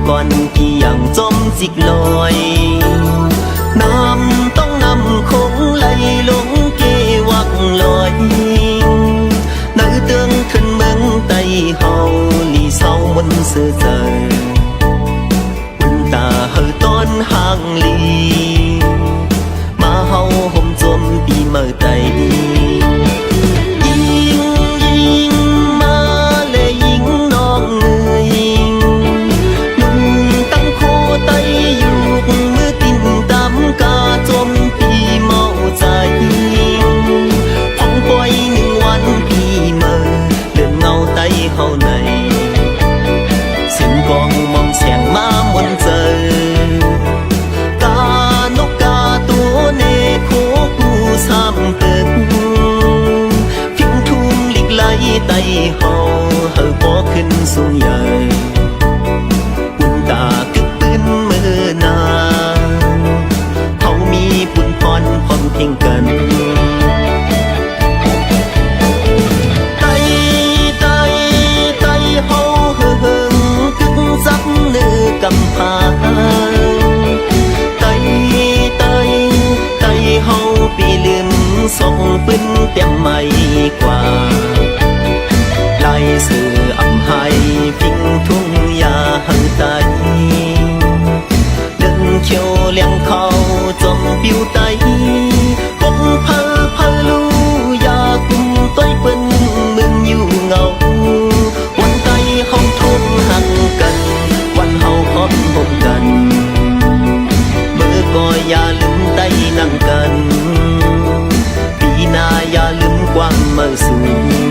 ก่อนกี่อย่างจมจิกลอยน้ำต้องนำคงไหลลงเกวักลอยnữ tương thân mừng tay hầu lì sau muốn sơ giờ ta hơi toan hàng lì mà hầu hôm chôm bị mờ tay hầu này xin con mong xẻng má muốn giờ ca nốc ca túa nê khố cu samตึกphiên thum lịch lấy tay hầu hờ bóขึ้นสูงใหญ่อุ่นตาคึกปืนมือนาเขามีปุ่นพรพร้อมเพียงกันcầm phá tay tay tay hầu bị liềm song pin tem mày qua lại sự ẩm hai phình thung ya hận tay đừng chiều liang khâu trong piu tay bông phơ phơ lu ya cùng tôi quên mừng nhiều ngầu quan tay không thôn hàng cần quan hậu khóm hôn cần mơ coi ya lưng tay nặng cần vì na ya lưng quang mơ xuống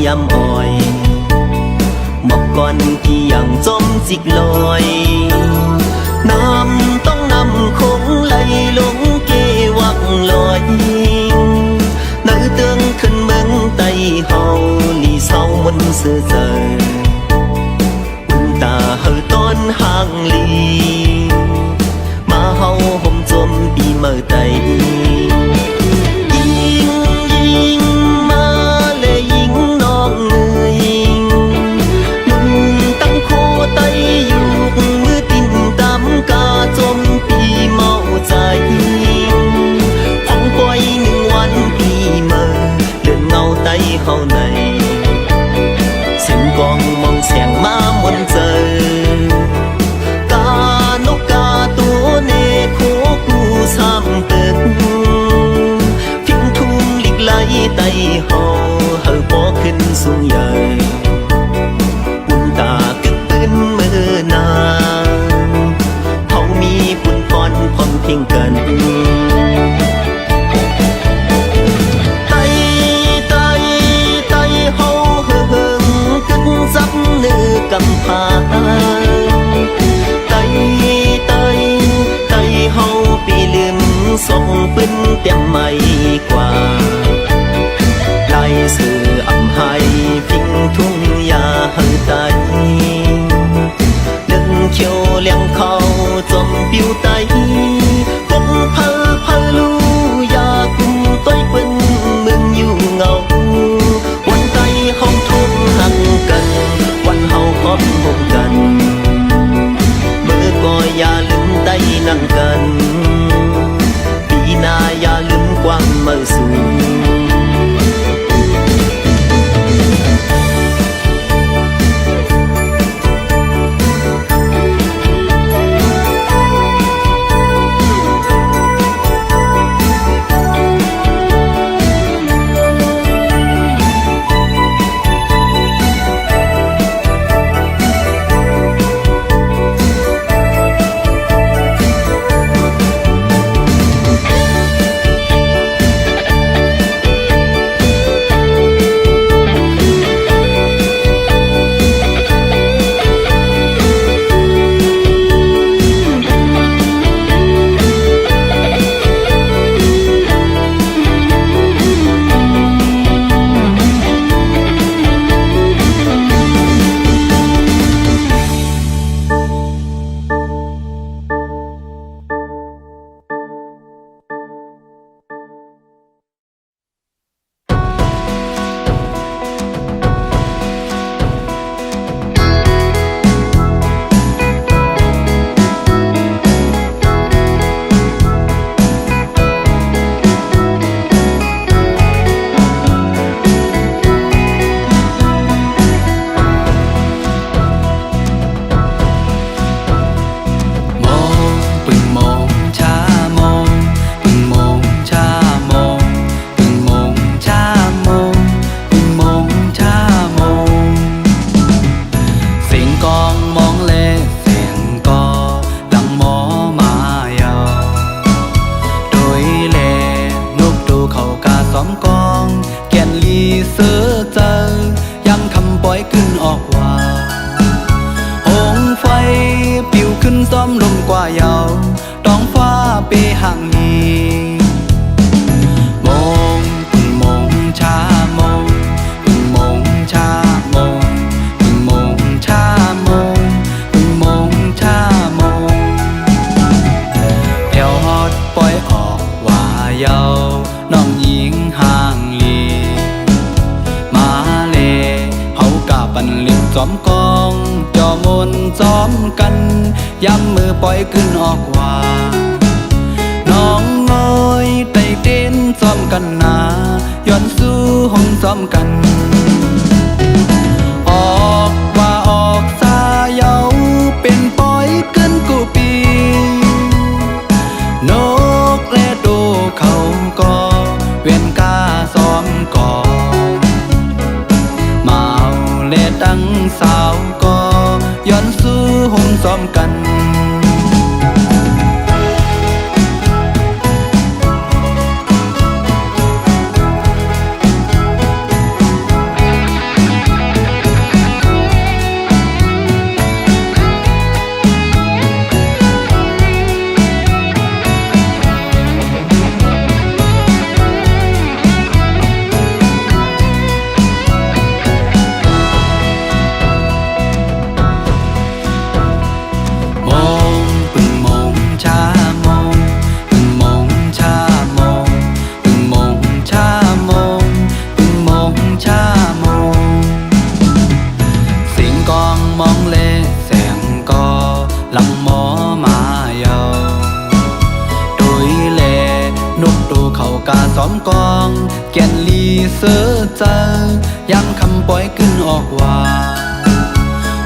ยำอ่อยหมอกก่อนกี่อย่างจมจิกลอยน้ำต้องนำคงไหลลงเกวักลอยnữ tươngขึ้นเมืองไตเฮาลì sau muốn sơ giờตาเฮาต้นห่างลีมาเฮาห่มจมปีเมื่อไตhầu này xin con mong xẻng má muốn giờ ca nốc ca túa nê khố cu samตึกphiên thum lịch lấy tay hầu hờ bóขึ้นสูงใหญ่อุ่นตาคึกปืนมือนาเขามีปุ่นพรพร้อมเพียงกันcầm phá tay tay tay hầu bị liềm song pin tem mày qua lại sự ẩm hai phình thung ya hận tay đừng chiều liang khâu trong piu tay bông phơ phơ lu ya cùng tôi quên mừng nhiều ngầu quan tay không thôn hàng cần quan hậu khóm hôn cần mơ coi ya lưng tay nặng cần vì na ya lưng quang mơ xuống ย้ำมือปล่อยขึ้นออกว่าน้องน้อยไต่เต้นซ้อมกันนาย้อนสู้ห้องซ้อมกันออกว่าออกสาเยาเป็นปล่อยขึ้นกูปีนกและโตเขาก็เวียนกาซ้อมก่อเมาและตั้งสาวก็ย้อนสู้ห้องซ้อมกันซ้อมกองแก่นลีเสือเจอยังคำปล่อยขึ้นออกว่า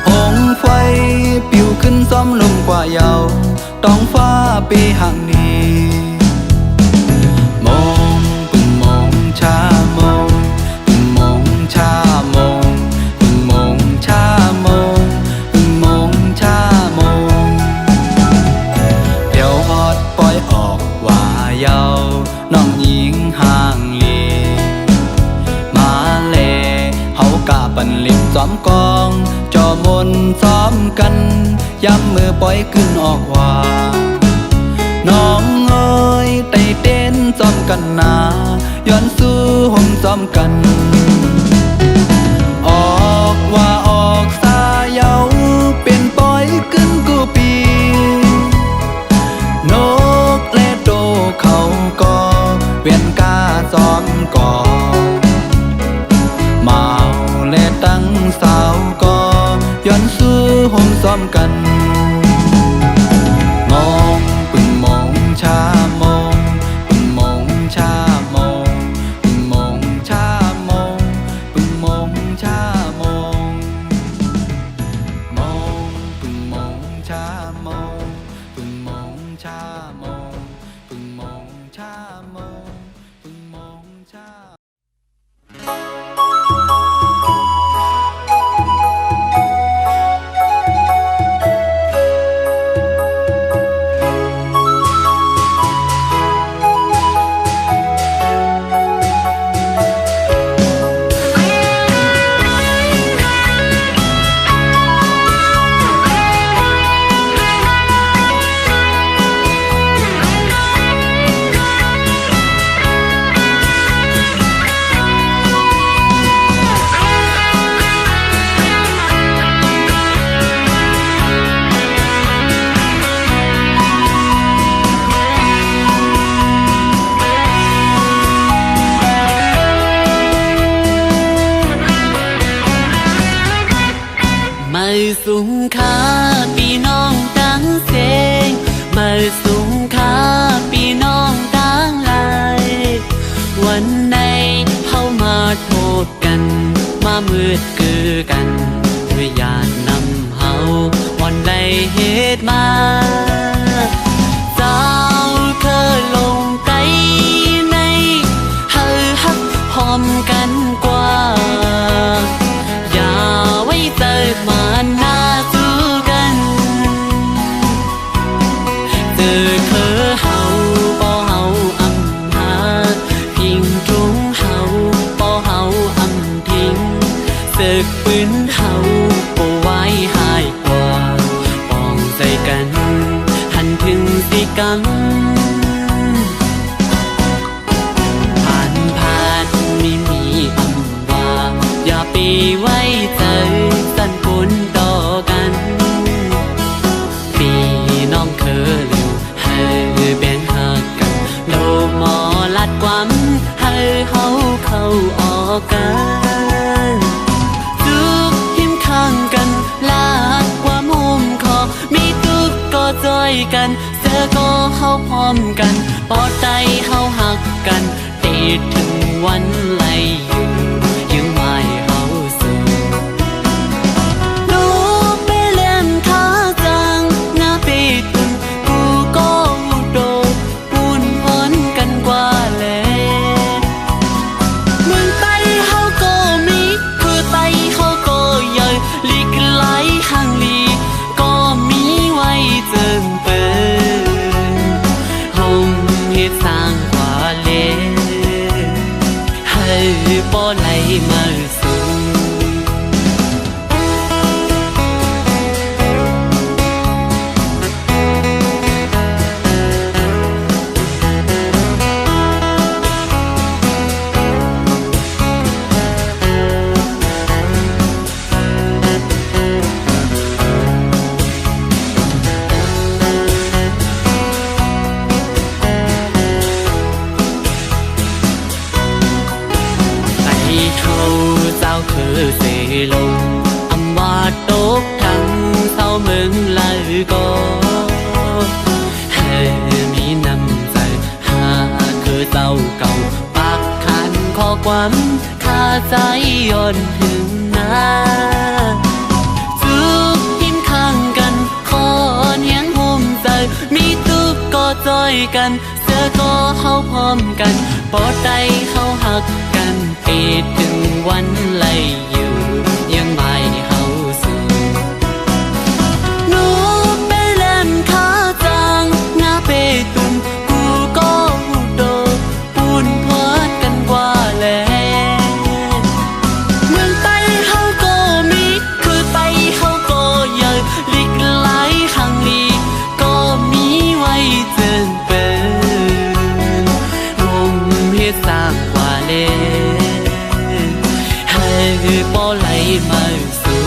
หงไฟปิวขึ้นซ้อมลงกว่าเยาต้องฟ้าไปห่างนี้มองปึงมองชามองปึงมองชามองปึงมองชามองปึงมองชามองเดี๋ยวฮอดปล่อยออกว่าเยาน้องหญิงห่างลีมาเลเฮากะปันลิบซ้อมกองจอมนซ้อมกันย้ำมือปล่อยขึ้นออกว่าน้องเอ้ยไต่เต้นซ้อมกันนาย้อนสู้ห้องซ้อมกันออกว่าออกสาเยาเป็นปล่อยขึ้นกูปีนกและโตเขาก็เวียนกาซ้อมก่อเมาและตั้งสาวก็ย้อนสู้ห้องซ้อมกันมองปึงมองชามองปึงมองชามองปึงมองชามองปึงมองชามองมองปึงมองชามองปึงมองชามองปึงมองชามองปึงมองชาสูงค่าพี่น้องตั้งเสงมาสูงค่าพี่น้องตั้งหลายวันไหนเข้ามาโทษกันมามืดคือกันด้วยญาตินำเฮาวันใดเหตุมาเจ้าเคยลงไกลในเฮาฮักพร้อมกันกว่าอย่าไว้เจอมาหน้าสู้กันเจอเคอเฮาบ่เฮาอำหาพิงตรงเฮาบ่เฮาอำทิ้งศึกปืนเฮาบ่ไว้หายกว่าป้องใจกันหันถึงสิกันผ่านมีอำว่าอย่าไปไว้ใจสั่นคนต่อกันพี่น้องเคยลืมให้แบ่งหักกันโลหมอลัดความให้เฮาเข้าออกกันทุกหิมข้างกันลาดความมุมคอมีทุก กันเสือก็เฮาพร้อมกันปอดใจเฮาหักกันติดถึงวันไล่อยู่ยังไม่เฮาสู่ลูกไปเล่นท่าจังหน้าไปตุนกูก็โดปูนพ้นกันกว่าแลเมืองไต้เฮาก็มีคือไต้เฮาก็ใหญ่ลีกไหลข้างลีก็มีไว้เจิงเปินห้องเฮ็ดสร้างกว่าเลให้บ่ไหลมาสู่เจ้าคือเสลงอำว่าตกทั้งเศร้าเมืองลายก็ให้มีน้ำใจหาคือเจ้าเก่าปากคันข้อความข้าใจย่อนถึงนาจุกทิมข้างกันคอนเฮียงห่มใจมีตุกก็จอยกันเสือก็เฮาพร้อมกันปอดใจเฮาหักกันปิดถึงวันไล่อยู่ยังไม่เฮาสู่หนูไปเล่นขาจางหน้าไปตุนกูก็โดปูนพอดกันกว่าแลเมืองไต้เฮาก็มีคือไต้เฮาก็ใหญ่ลีกไหลข้างลีก็มีไว้เจิงเปินวงเฮ็ดสร้างกว่าเลบ่ไหลมาสู่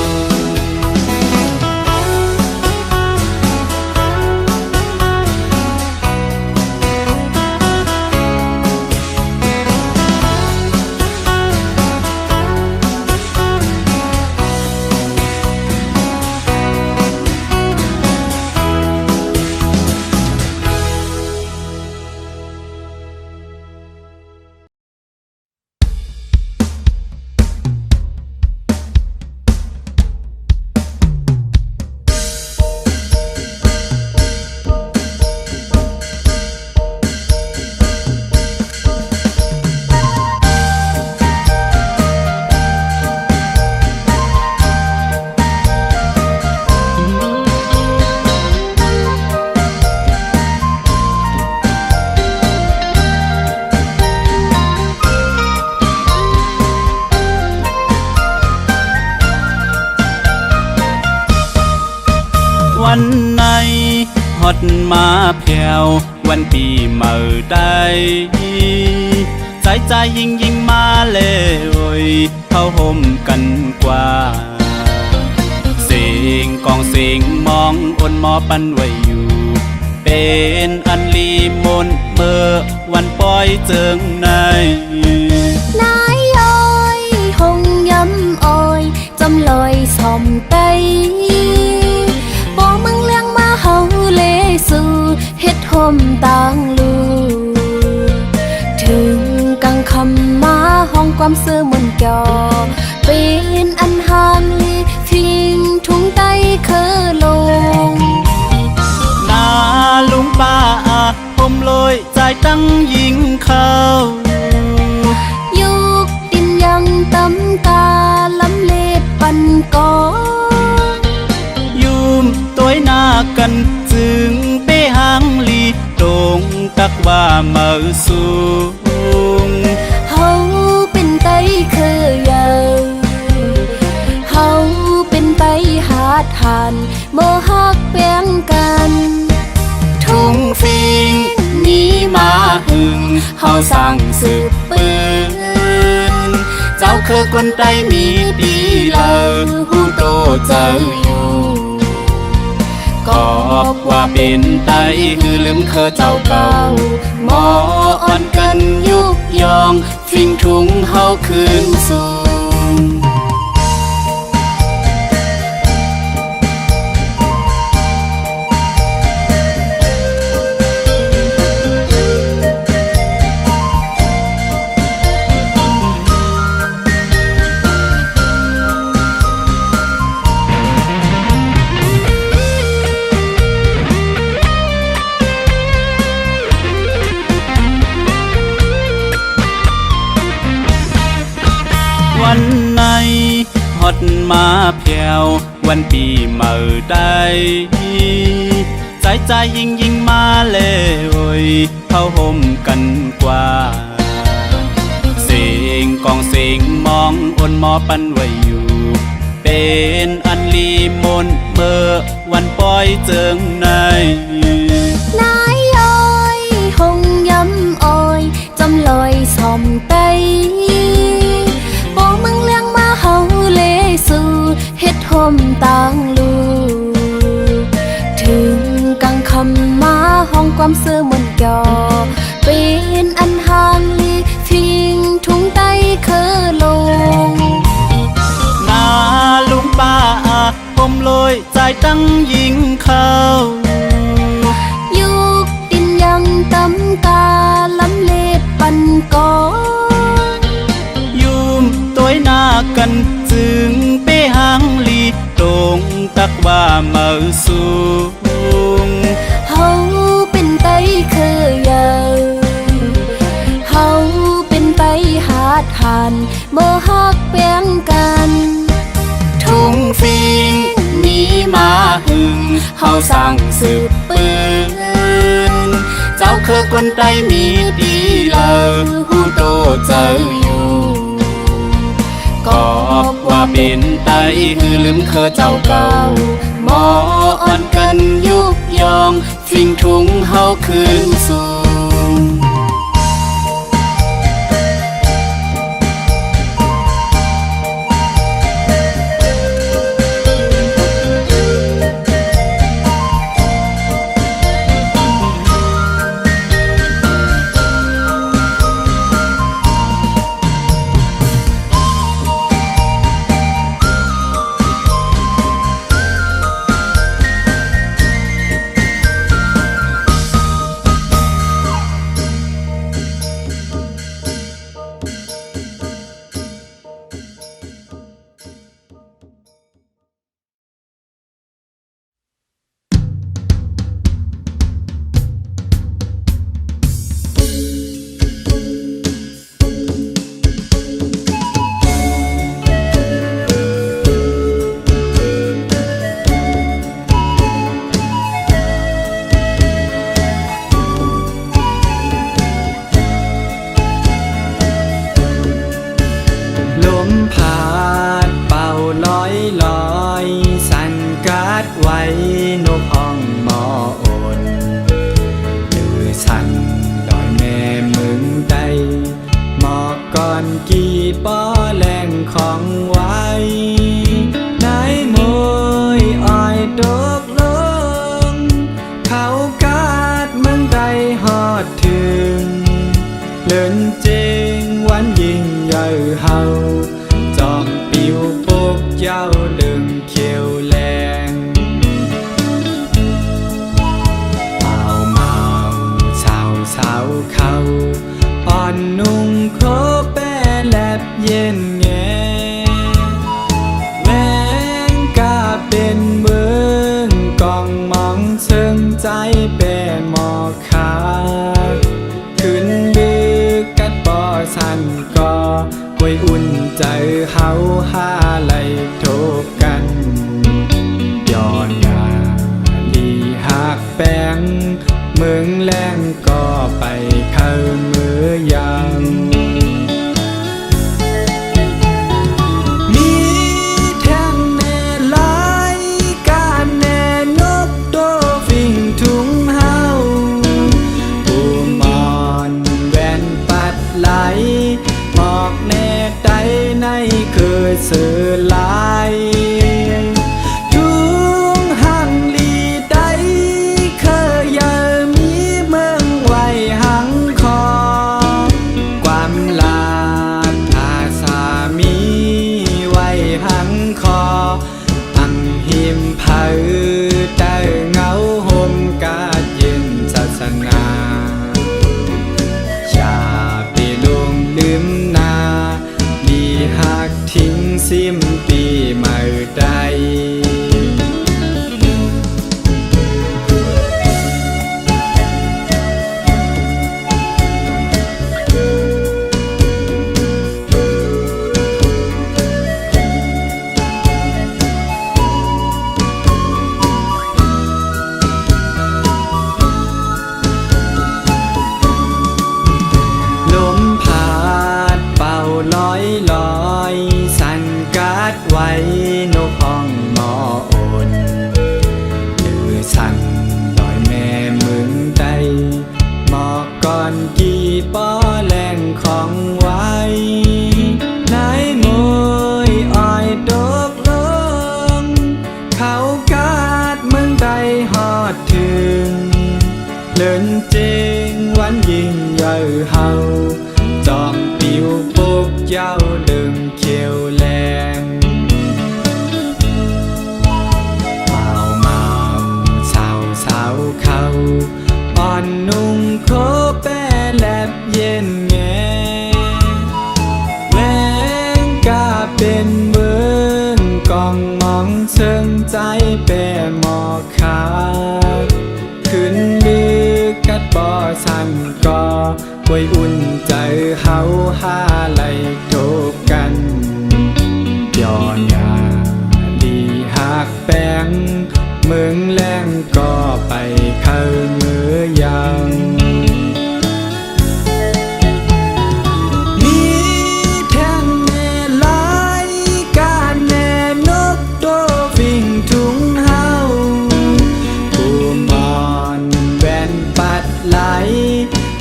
วันไหนฮอดมาแผ่ววันปีเมื่อใดใจยิ่งมาเลยเข้าห่มกันกว่าเสียงกองเสียงมองอ่อนหมอปันไว้อยู่เป็นอันลีมนเมื่อวันปล่อยเจิงในนายอ้อยหงย้ำอ้อยจำลอยสอมไตบ่มึงเลี้ยงมาเฮาเลสู่เฮ็ดห่มต่างลูถึงกังคำมาห้องความเสื่อมนจอเป็นอันหามลีทิ้งทุ่งไตเคอลงนาลุงป้าผมลอยใจตั้งยิงเข้ายุกดินยังตำตาลำเล็บปันกอยุมตัวหน้ากันจึงไปหางลีตรงตักว่ามาสูงเฮาเป็นไตเคยาวเฮาเป็นไตหาทานบ่ฮักแบ่งกันทุ่งฟิงนี้มาหึงเฮาสั่งสืบปืนเจ้าคือคนไตมีดีเลยหูโตเจ้าอยู่ก็ว่าเป็นไตคือลืมเคอเจ้าเก่าหมออ่อนกันยุบยองฟิงทุ่งเฮาคืนสู่ อ วันไหนฮอดมาแผ่ววันปีเมื่อใดใจยิ่งมาเลยเข้าห่มกันกว่าเสียงกองเสียงมองอ่อนหมอปันไว้อยู่เป็นอันลีมนเมื่อวันปล่อยเจิงใน นายอ้อยหงย้ำอ้อยจำลอยสอมไตบอกมึงเลี้ยงมาเฮาเลสู่เฮ็ดหมต่างลูถึงกังคำมาห้องความเสื่อมนก่อเป็นอันห่างลีพิงทุ่งไตเคอลงนาลุงป้าผมลอยใจตั้งยิงเข้ายุกดินยังตำกาลำเล็ดปันกอยุมตัวหน้ากันจึงไปหางลีตรงตักว่าเมาสูงเฮาเป็นไตเคยยาวเฮาเป็นไตหาดหันบ่ฮักแป้งกันทุ่งฟิงมีมาหึงเฮาสั่งสืบปืนเจ้าคือคนไตมีดีเลอหูโตเจ้าอยู่ก็ว่าเป็นไตหือลืมเคอเจ้าเก่าหมออ่อนกันยุบยองฟิงทุ่งเฮาคืนสู่นกห้องหมอโอนดือสันลอยแม่มึงได้หมอกก่อนกี่ป้อแรงของไว้นายมวยอ้อยตกลงเขากาดมึงได้หอดถึงเลินเจงวันยิ่งใหญ่เฮาจอมปิวปกเย้าลึงเขียวแลงสาวเขาอ่อนนุ่งโคแป้แลบเย็นแงแมงกาเป็นเมืองกองมองเชิงใจแป้หมอขาขึ้นลึกกัดบ่อสันก่อควยอุ่นใจเฮาหาไหลโทบกันย้อนยาลีหักแป้งเมืองแรงก็ไปเข้ามือยามมีแท่งแน่ลายการแน่นกโตฟิ่งทุ่งเฮาผู้มอนแว่นปัดไหลหมอกแน่ใดในเคยเสือลายซิมปีใหม่ใด เป็นเมืองกองมองเชิงใจแปรหมอกขาดขึ้นลือกัดบ่อชันก่อป่วยอุ่นใจเฮาหาไหลโทบกันย้อนยาดีหักแปงเมืองแรงก็ไปเข้ามือยังมีแท่งแน่หลายการแน่นกโตวิ่งทุ่งเฮาผู้มอนแว่นปัดไหล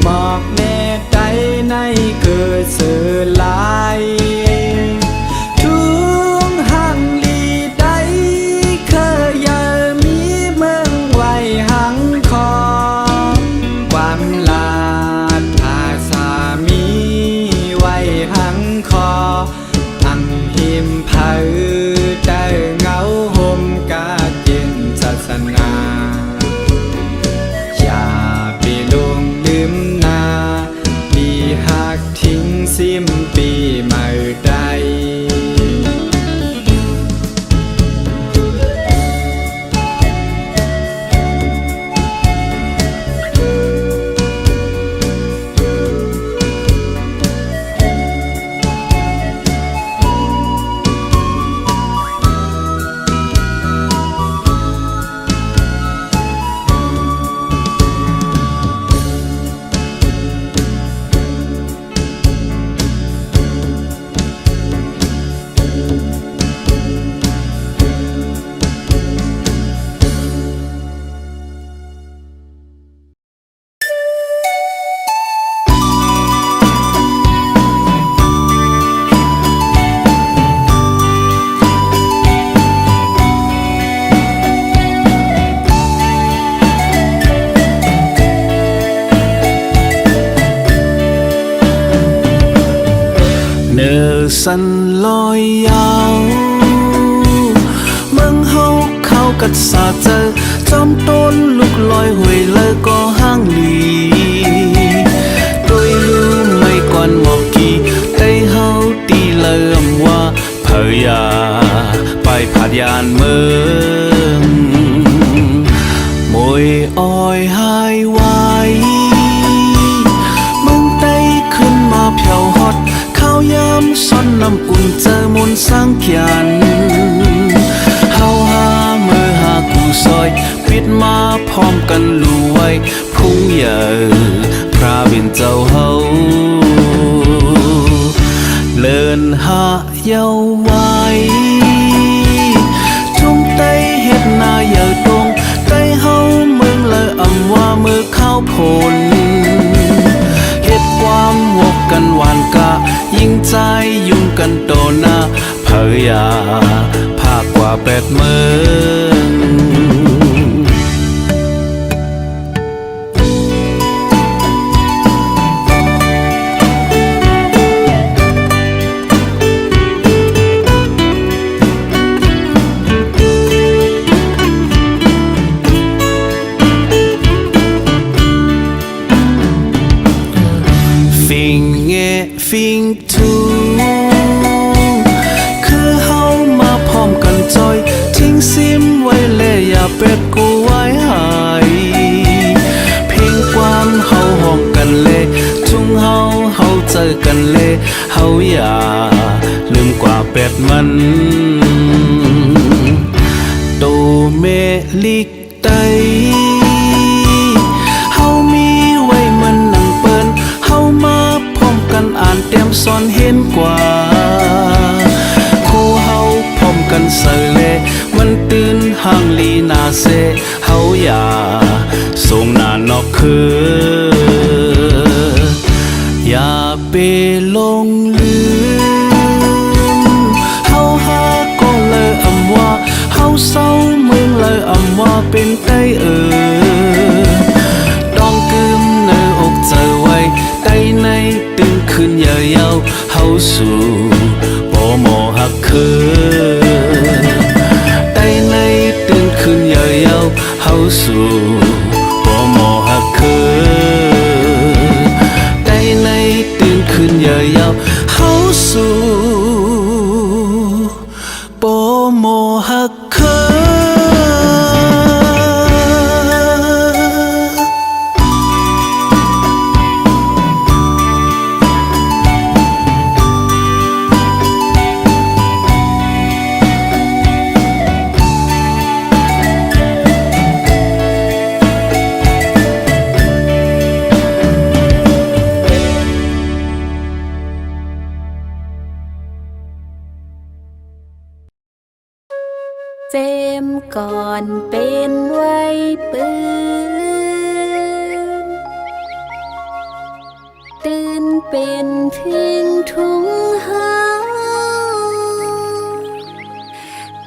หมอกแน่ใจในเกิดเสือลายทุ่งหังลีใดเคยยามีเมืองไว้หังคอความลาดภาษามีไว้หังคออังหิมเผาเต้าเงาห่มกาเย็นศาสนาอย่าไปลงลืมนาดีหักทิ้งซิมปีเมื่อใดสันลอยยาวเมืองเฮาเข้ากัดสาเจอจอมต้นลูกลอยหวยเลอก็ห้างหลีโดยลืมไม่ก่อนหมอกกี่ได้เฮาตีเลิ่มว่าเผยาไปผาดยานเมืองมวยอ้อยหายไว้เมืองใต้ขึ้นมาเพียวฮอดข้าวยำซ้อนน้ำอุ่นเจอมนต์สร้างเขียนเฮาหามือหากูซอยปิดมาพร้อมกันลู่ไว้พุ่งใหญ่พระเป็นเจ้าเฮาเลินหาเยาไว้ทุ่งใต้เฮ็ดนาเยาตรงใต้เฮาเมืองเลยอำว่ามือข้าวผลเฮ็ดความวกกันหวานกะยิ่งใจยุ่งกันโตหน้าเผยาภาคกว่า8 เมืองฟิงทูคือเฮามาพร้อมกันจอยทิ้งซิมไว้เลยอย่าเป็ดกูไว้หายเพลงความเฮาห้องกันเลยทุ่งเฮาเจอกันเลยเฮาอย่าลืมกว่าเป็ดมันโตเมลิกไตเฮามีไว้มันนั่งเปิ้นเฮามากันอ่านเต็มซ้อนเห็นกว่าคู่เฮาพร้อมกันเสเลมันตื่นห่างลีนาเซเฮาอย่าส่งหน้านอกคืออย่าไปลงลืมเฮาหาก็เลยอำว่าเฮาเศร้าเมืองเลยอำว่าเป็นไต้ต้องกึมเนื้ออกเจอไว้ใต้ในตึงขึ้นยาวๆเฮาสู่บ่หมอหักคือใต้ในตึงขึ้นยาวๆเฮาสู่บ่หมอหักคือใต้ในตึงขึ้นยาวๆเฮาสู่ เจมก่อนเป็นไว้ปืนตื่นเป็นทิ้งทุ่งหา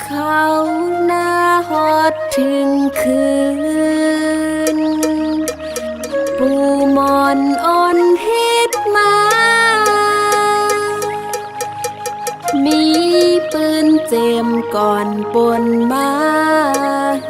เขาหน้าฮอดถึงคืนปูมอนอ่อนเฮ็ดมามีปืนเจมก่อนปนมาเฮ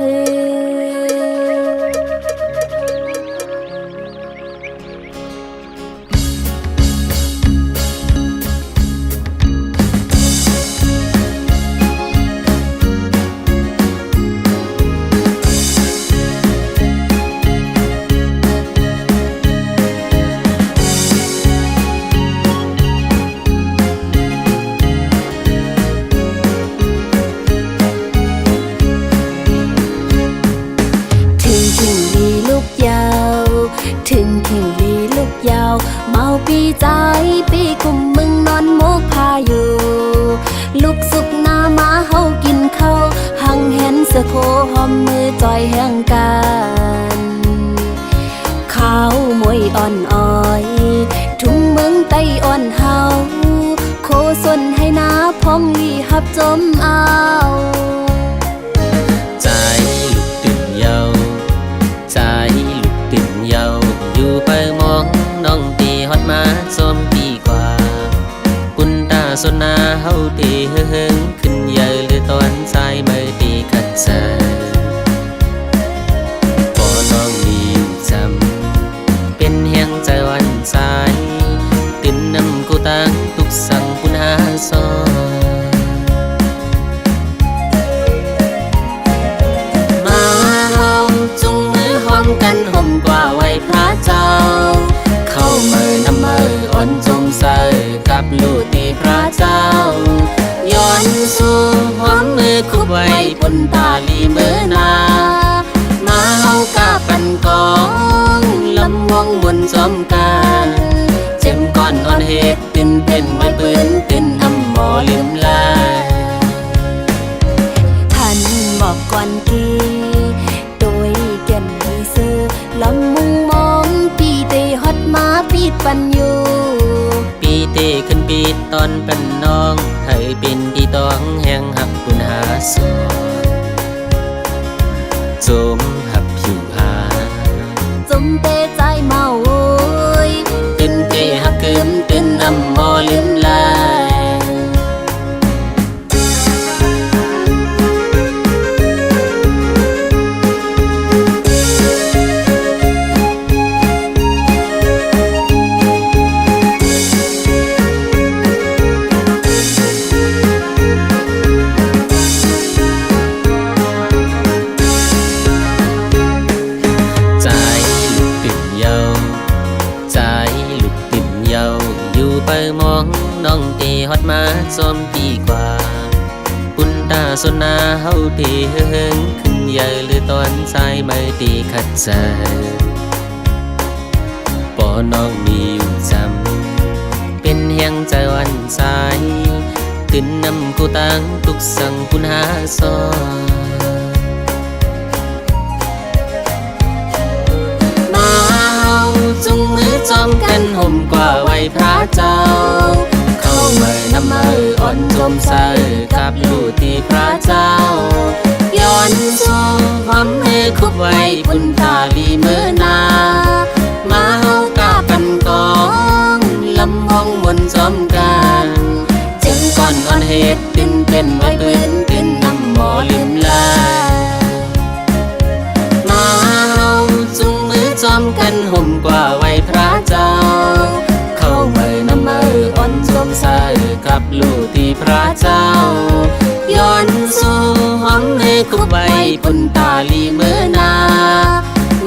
ถึงถึงลีลูกยาวเมาปีใจปีกุมมึงนอนโมกพาอยู่ลูกสุกหน้ามาเฮากินข้าวหังเห็นเสือโคหอมมือจอยแห่งกันข้าวมวยอ่อนอ้อยทุ่งเมืองไต้อ่อนเฮาโคสนให้นาพองลีหับจมเอาใจลูกตื่นเยาใจลูกตื่นเยาอยู่ไปมองน้องตีฮอดมาส้มปีกว่ากุนตาสนนาเฮาตีเฮิงขึ้นเยอะหรือตอนสายเมื่อตีขัดใจพอน้องมีจำเป็นเฮียงใจวันสายตื่นนำกูตั้งทุกสั่งปุนหาซอกันห่มกว่าไว้พระเจ้าเข้าเมื่อนำมืออ่อนจมใส่กับลูกตีพระเจ้าย้อนสู่หอมมือคุบไว้บนตาลีเมื่อนามาเฮากาปันกองลำวงบนจอมกันเจ็มก่อนอ่อนเหตุตื่นเป็นไว้ปืนตื่นอำหมอลืมลายท่านบอกก่อนกี่ลำมุงมองปีเตฮอดมาปีดปันอยู่ปีเตขึ้นปีดตอนเป็นน้องให้เป็นที่ต้องแห่งหักปุณหาสอนจมหับผิวหาจมเตใจเมาโวยตื่นเตหักเกิมตื่นนำมอลืมลายไปมองน้องตีฮอดมาส้มปีกว่าปุนตาสนนาเฮาตีเฮิงขึ้นใหญ่หรือตอนสายไม่ตีขัดใจปอน้องมีอยู่จำเป็นเฮียงใจวันสายตื่นนำกูตั้งทุกสั่งปุนหาซอจุงมือจอมกันห่มกว่าไว้พระเจ้าเข้าเมื่อนำมืออ่อนจมใส่กับลูกที่พระเจ้าย้อนสู่หอมมือคุบไว้ปุนตาลีเมื่อนามาเฮากาปันกองลำห้องบนจอมกันเจ็บก่อนอ่อนเหตุตื่นเป็นไว้ปืนตื่นนำหมอลืมลายจอมกันห่มกว่าไว้พระเจ้าเข้าเมื่อนำมืออ่อนจมใส่กับลูกที่พระเจ้าย้อนสู่หอมมือคุบไว้ปุนตาลีเมื่อนา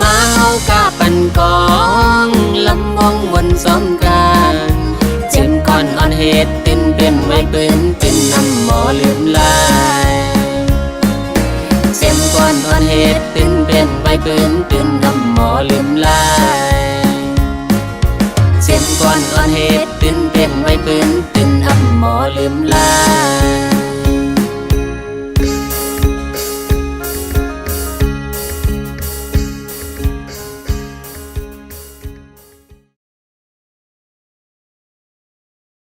มาเฮากาปันกองลำวงบนสมกันเจ็บก่อนอ่อนเหตุตื่นเป็นไว้ปืนตื่นนำหมอลืมลายเจ็บก่อนอ่อนเหตุตื่นเป็นไว้ปืนตื่นนำหมอลืมลายเจ็บก่อนอ่อนเหตุตื่นเป็นไว้ปืนตื่นอำหมอลืมลาย